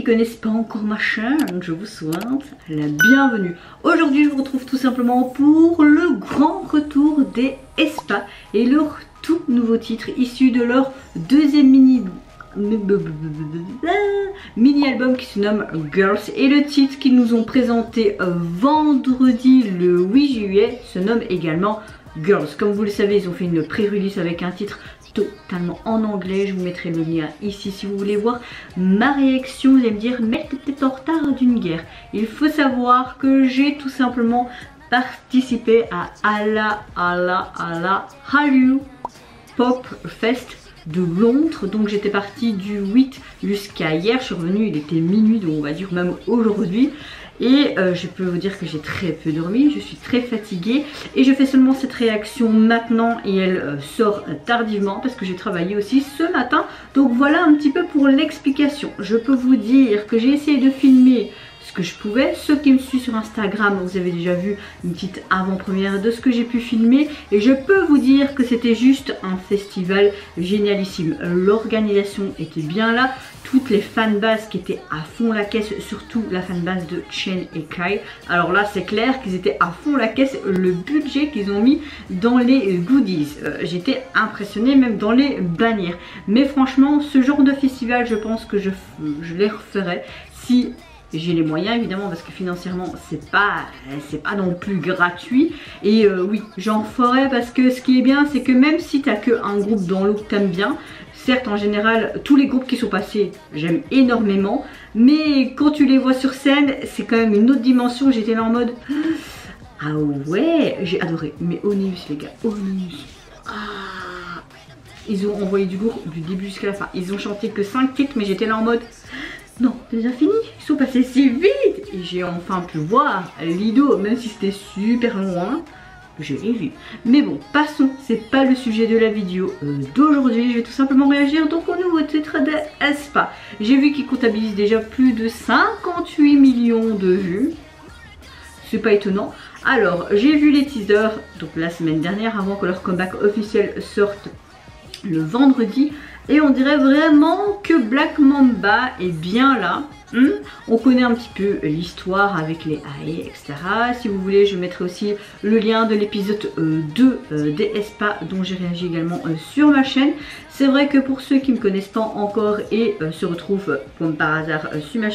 connaissent pas encore ma chaîne, je vous souhaite la bienvenue. Aujourd'hui je vous retrouve tout simplement pour le grand retour des aespa et leur tout nouveau titre issu de leur deuxième mini-album qui se nomme Girls, et le titre qu'ils nous ont présenté vendredi le 8 juillet se nomme également Girls. Comme vous le savez, ils ont fait une pré-release avec un titre totalement en anglais. Je vous mettrai le lien ici si vous voulez voir ma réaction. Vous allez me dire, mais t'étais en retard d'une guerre. Il faut savoir que j'ai tout simplement participé à Hallyu Pop Fest de Londres. Donc j'étais partie du 8 jusqu'à hier. Je suis revenue, il était minuit, donc on va dire même aujourd'hui. Et je peux vous dire que j'ai très peu dormi, je suis très fatiguée et je fais seulement cette réaction maintenant et elle sort tardivement parce que j'ai travaillé aussi ce matin. Donc voilà un petit peu pour l'explication. Je peux vous dire que j'ai essayé de filmer ce que je pouvais. Ceux qui me suivent sur Instagram, vous avez déjà vu une petite avant-première de ce que j'ai pu filmer et je peux vous dire que c'était juste un festival génialissime. L'organisation était bien là, toutes les fanbases qui étaient à fond la caisse, surtout la fanbase de Chen et Kai. Alors là c'est clair qu'ils étaient à fond la caisse, le budget qu'ils ont mis dans les goodies, j'étais impressionnée même dans les bannières. Mais franchement ce genre de festival, je pense que je les referai si j'ai les moyens, évidemment, parce que financièrement c'est pas non plus gratuit. Et oui, j'en ferai parce que ce qui est bien, c'est que même si t'as que un groupe dans l'eau que t'aimes bien, certes en général tous les groupes qui sont passés j'aime énormément, mais quand tu les vois sur scène c'est quand même une autre dimension. J'étais là en mode ah ouais, j'ai adoré. Mais Onus les gars, Onus, ah, ils ont envoyé du lourd du début jusqu'à la fin. Ils ont chanté que 5 titres mais j'étais là en mode non, c'est déjà fini, ils sont passés si vite. Et j'ai enfin pu voir Lido, même si c'était super loin, je l'ai vu. Mais bon, passons, c'est pas le sujet de la vidéo d'aujourd'hui. Je vais tout simplement réagir donc au nouveau titre de aespa. J'ai vu qu'ils comptabilisent déjà plus de 58 millions de vues. C'est pas étonnant. Alors, j'ai vu les teasers donc la semaine dernière avant que leur comeback officiel sorte le vendredi. Et on dirait vraiment que Black Mamba est bien là. On connaît un petit peu l'histoire avec les AE, etc. Si vous voulez, je mettrai aussi le lien de l'épisode 2 des aespa dont j'ai réagi également sur ma chaîne. C'est vrai que pour ceux qui ne me connaissent pas encore et se retrouvent comme par hasard sur ma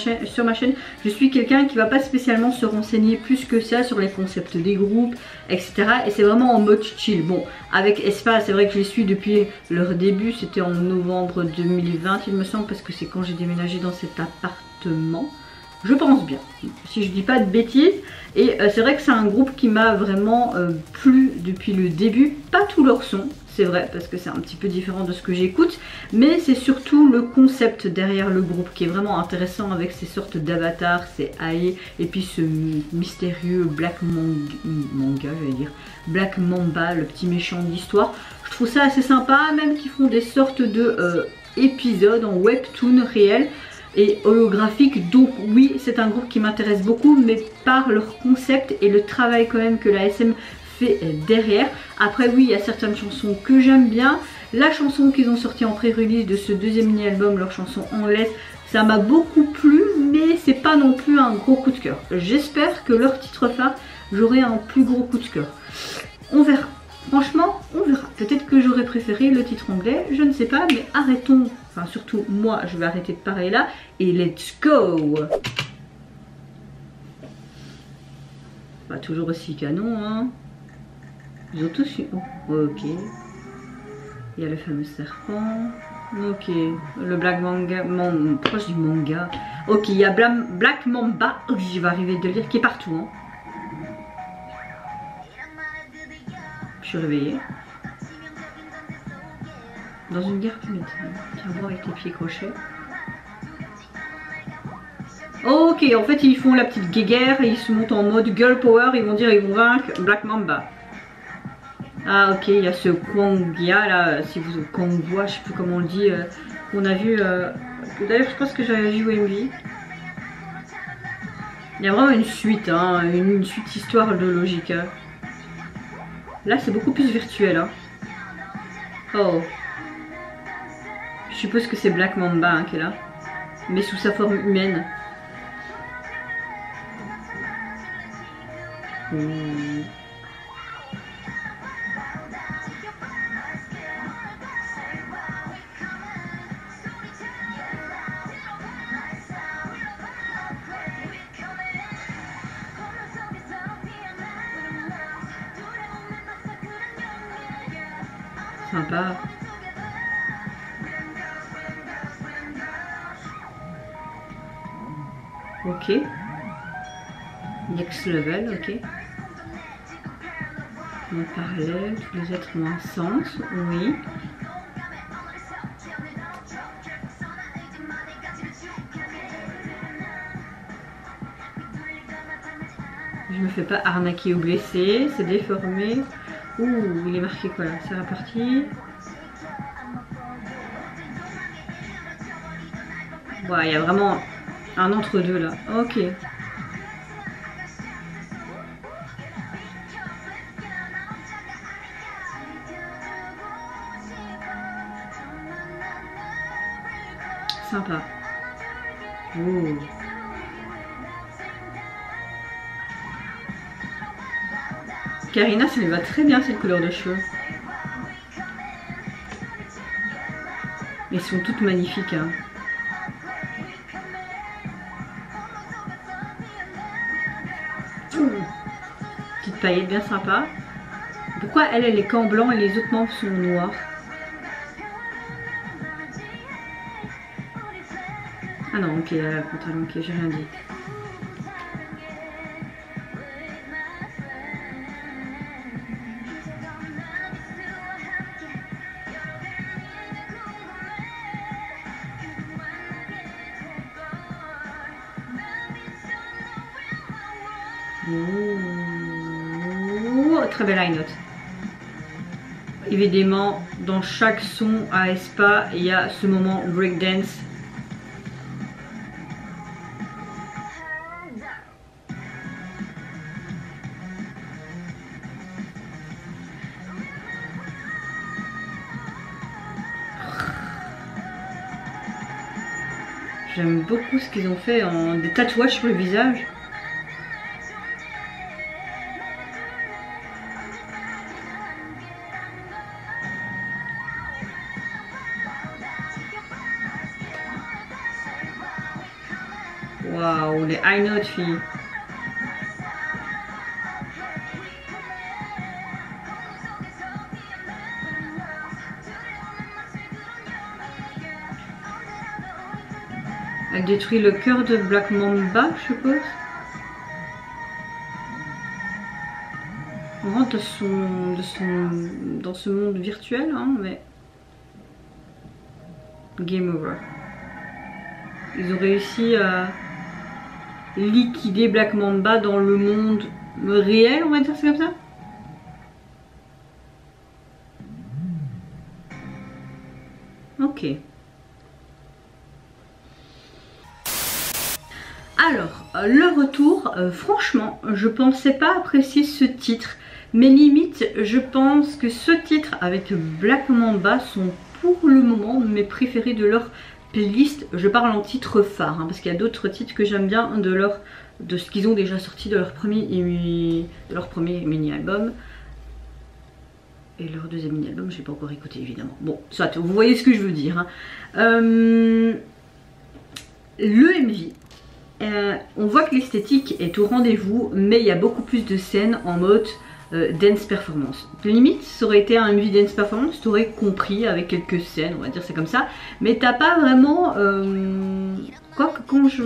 chaîne, je suis quelqu'un qui va pas spécialement se renseigner plus que ça sur les concepts des groupes, etc. Et c'est vraiment en mode chill. Bon, avec aespa, c'est vrai que je les suis depuis leur début, c'était en novembre 2020 il me semble, parce que c'est quand j'ai déménagé dans cet appartement. Je pense bien, si je dis pas de bêtises. Et c'est vrai que c'est un groupe qui m'a vraiment plu depuis le début. Pas tout leur son, c'est vrai, parce que c'est un petit peu différent de ce que j'écoute. Mais c'est surtout le concept derrière le groupe qui est vraiment intéressant, avec ces sortes d'avatars, ces AE, et puis ce mystérieux Black Manga, j'allais dire, Black Mamba, le petit méchant de l'histoire. Je trouve ça assez sympa, même qu'ils font des sortes de épisodes en webtoon réel et holographique. Donc oui, c'est un groupe qui m'intéresse beaucoup, mais par leur concept et le travail quand même que la SM fait derrière. Après oui, il y a certaines chansons que j'aime bien. La chanson qu'ils ont sortie en pré-release de ce deuxième mini-album, leur chanson anglaise, ça m'a beaucoup plu, mais c'est pas non plus un gros coup de cœur. J'espère que leur titre phare, j'aurai un plus gros coup de cœur. On verra. Franchement, on verra. Peut-être que j'aurais préféré le titre anglais, je ne sais pas, mais arrêtons. Enfin, surtout, moi, je vais arrêter de parler là. Et let's go! Pas toujours aussi canon, hein. Ils ont tous eu... Oh, ok. Il y a le fameux serpent. Ok. Le Black Manga... Proche du manga. Ok, il y a Black Mamba. Oh, j'y vais arriver de le dire, qui est partout, hein. Je suis réveillée. Dans une guerre punite. Tiens, voir avec les pieds crochets. Ok, en fait ils font la petite guéguerre et ils se montent en mode girl power. Ils vont dire ils vont vaincre Black Mamba. Ah ok, il y a ce Kwangia là, si vous Kwangwa, je sais plus comment on le dit, qu'on a vu. D'ailleurs je pense que j'avais vu au MV. Il y a vraiment une suite, hein, une suite histoire de logique. Hein. Là c'est beaucoup plus virtuel. Hein. Oh. Je suppose que c'est Black Mamba hein, qui est là. mais sous sa forme humaine. Sympa. Ok. Next level, ok. En parallèle, tous les êtres ont un sens, oui. Je me fais pas arnaquer ou blesser, c'est déformé. Ouh, il est marqué quoi là? C'est reparti. Ouais, il y a vraiment un entre-deux là. Ok. Sympa. Ouh. Karina, ça lui va très bien cette couleur de cheveux. Elles sont toutes magnifiques. Hein. Petite paillette bien sympa. Pourquoi elle est qu'en blanc et les autres membres sont noirs? Ah non, ok, pantalon, ok, j'ai rien dit. Ouh, très belle high note. Évidemment, dans chaque son à Aespa, il y a ce moment breakdance. J'aime beaucoup ce qu'ils ont fait en des tatouages sur le visage. Waouh, les high notes, filles. Elle détruit le cœur de Black Mamba, je suppose. On rentre dans ce monde virtuel, hein, mais... Game over. Ils ont réussi à liquider Black Mamba dans le monde réel, on va dire, c'est comme ça. Ok. Alors, le retour, franchement, je pensais pas apprécier ce titre. Mais limite, je pense que ce titre avec Black Mamba sont pour le moment mes préférés de leur playlist. Je parle en titre phare, hein, parce qu'il y a d'autres titres que j'aime bien de ce qu'ils ont déjà sorti de leur premier mini-album. Et leur deuxième mini-album, je n'ai pas encore écouté évidemment. Bon, soit, vous voyez ce que je veux dire. Hein. Le MV. On voit que l'esthétique est au rendez-vous, mais il y a beaucoup plus de scènes en mode dance performance. Limite, ça aurait été un MV dance performance, tu aurais compris avec quelques scènes, on va dire c'est comme ça, mais t'as pas vraiment... Quoique quand je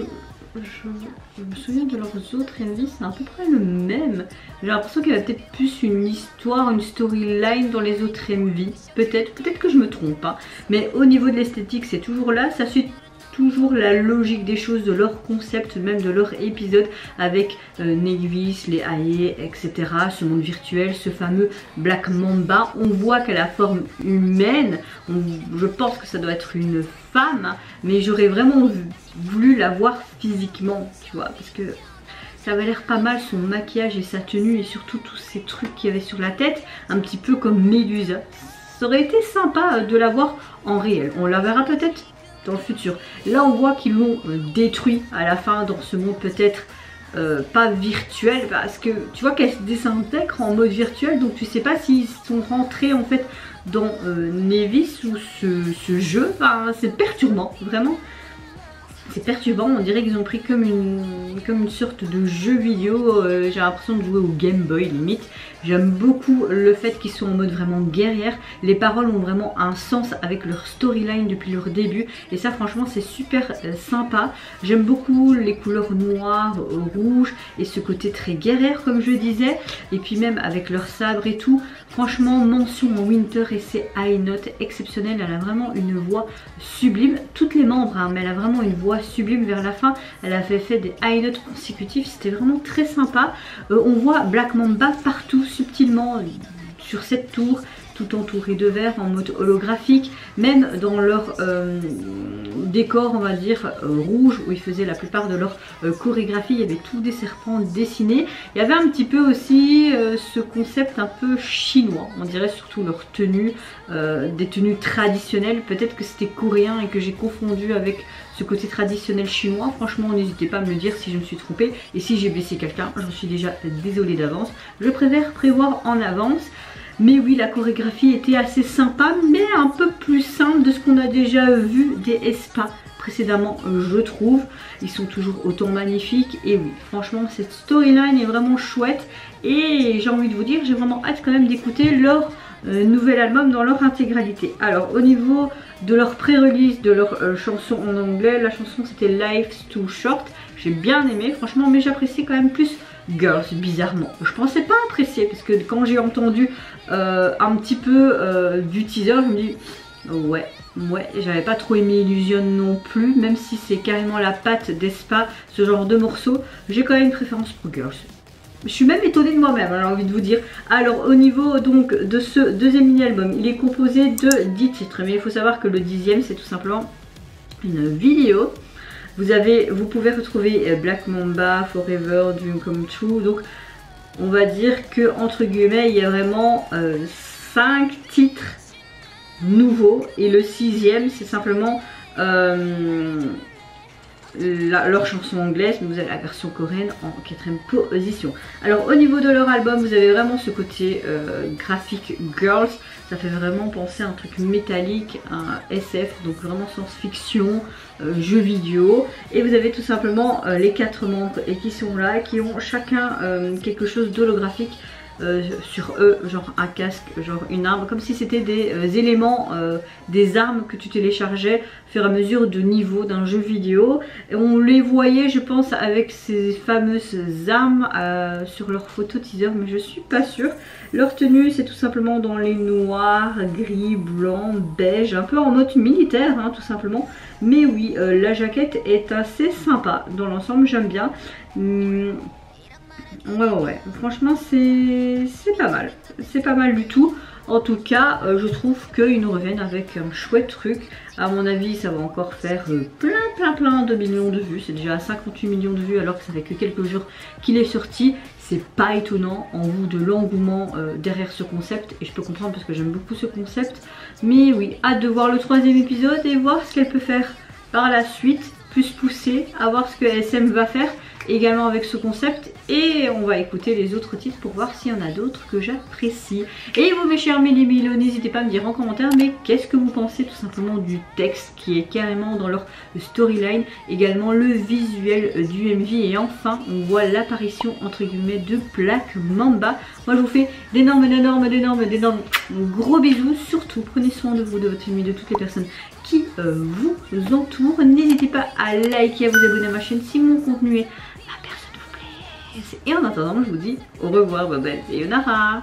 me souviens de leurs autres MV, c'est à peu près le même. J'ai l'impression qu'il y a peut-être plus une histoire, une storyline dans les autres MV. Peut-être que je me trompe, hein. Mais au niveau de l'esthétique, c'est toujours là, ça suit toujours la logique des choses, de leur concept, même de leur épisode avec Negvis, les Ae, etc. Ce monde virtuel, ce fameux Black Mamba. On voit qu'elle a la forme humaine. Je pense que ça doit être une femme, hein, mais j'aurais vraiment voulu la voir physiquement, tu vois, parce que ça avait l'air pas mal, son maquillage et sa tenue, et surtout tous ces trucs qu'il y avait sur la tête, un petit peu comme Médusa. Ça aurait été sympa de la voir en réel. On la verra peut-être dans le futur. Là on voit qu'ils l'ont détruit à la fin dans ce monde peut-être pas virtuel, parce que tu vois qu'elle se désintègre en mode virtuel, donc tu sais pas s'ils sont rentrés en fait dans Nevis ou ce jeu. Enfin, c'est perturbant, vraiment. C'est perturbant, on dirait qu'ils ont pris comme une sorte de jeu vidéo, j'ai l'impression de jouer au Game Boy limite. J'aime beaucoup le fait qu'ils soient en mode vraiment guerrière, les paroles ont vraiment un sens avec leur storyline depuis leur début et ça franchement c'est super sympa. J'aime beaucoup les couleurs noires, rouges et ce côté très guerrière comme je disais, et puis même avec leur sabre et tout. Franchement, mention en Winter et ses high notes exceptionnelles, elle a vraiment une voix sublime, toutes les membres hein, mais elle a vraiment une voix sublime vers la fin, elle avait fait des high notes consécutifs, c'était vraiment très sympa. On voit Black Mamba partout subtilement sur cette tour, tout entouré de verre en mode holographique, même dans leur décor on va dire rouge où ils faisaient la plupart de leur chorégraphie, il y avait tous des serpents dessinés. Il y avait un petit peu aussi ce concept un peu chinois, on dirait surtout leur tenue, des tenues traditionnelles, peut-être que c'était coréen et que j'ai confondu avec ce côté traditionnel chinois. Franchement n'hésitez pas à me le dire si je me suis trompée et si j'ai blessé quelqu'un, j'en suis déjà désolée d'avance, je préfère prévoir en avance. Mais oui, la chorégraphie était assez sympa, mais un peu plus simple de ce qu'on a déjà vu des Aespa précédemment, je trouve. Ils sont toujours autant magnifiques. Et oui, franchement, cette storyline est vraiment chouette. Et j'ai envie de vous dire, j'ai vraiment hâte quand même d'écouter leur nouvel album dans leur intégralité. Alors, au niveau de leur pré-release, de leur chanson en anglais, la chanson c'était Life's Too Short. J'ai bien aimé, franchement, mais j'apprécie quand même plus Girls, bizarrement. Je pensais pas apprécier parce que quand j'ai entendu un petit peu du teaser, je me dis ouais, j'avais pas trop aimé Illusion non plus, même si c'est carrément la patte d'Aespa, ce genre de morceau, j'ai quand même une préférence pour Girls. Je suis même étonnée de moi-même, j'ai envie de vous dire. Alors au niveau donc de ce deuxième mini-album, il est composé de 10 titres, mais il faut savoir que le 10e c'est tout simplement une vidéo. Vous pouvez retrouver Black Mamba, Forever, Dream Come True. Donc on va dire que entre guillemets il y a vraiment 5 titres nouveaux et le 6e c'est simplement leur chanson anglaise, mais vous avez la version coréenne en 4ème position. Alors au niveau de leur album, vous avez vraiment ce côté graphique Girls, ça fait vraiment penser à un truc métallique, un SF, donc vraiment science-fiction, jeux vidéo. Et vous avez tout simplement les 4 membres et qui sont là, qui ont chacun quelque chose d'holographique sur eux, genre un casque, genre une arme, comme si c'était des éléments, des armes que tu téléchargeais au fur et à mesure de niveau d'un jeu vidéo. Et on les voyait je pense avec ces fameuses armes sur leur photo teaser, mais je suis pas sûre. Leur tenue c'est tout simplement dans les noirs, gris, blanc, beige, un peu en mode militaire hein, tout simplement. Mais oui, la jaquette est assez sympa dans l'ensemble, j'aime bien. Ouais, franchement c'est pas mal du tout. En tout cas, je trouve qu'ils nous reviennent avec un chouette truc. À mon avis, ça va encore faire plein de millions de vues. C'est déjà à 58 millions de vues alors que ça fait que quelques jours qu'il est sorti. C'est pas étonnant en vue de l'engouement derrière ce concept. Et je peux comprendre parce que j'aime beaucoup ce concept. Mais oui, hâte de voir le 3e épisode et voir ce qu'elle peut faire par la suite. Plus pousser, à voir ce que SM va faire également avec ce concept, et on va écouter les autres titres pour voir s'il y en a d'autres que j'apprécie. Et vous mes chers Méli-Mélo, n'hésitez pas à me dire en commentaire mais qu'est-ce que vous pensez tout simplement du texte qui est carrément dans leur storyline, également le visuel du MV, et enfin on voit l'apparition entre guillemets de Black Mamba. Moi je vous fais d'énormes gros bisous, surtout prenez soin de vous, de votre famille, de toutes les personnes qui vous entourent. N'hésitez pas à liker, à vous abonner à ma chaîne si mon contenu est et en attendant, je vous dis au revoir, bye bye, sayonara.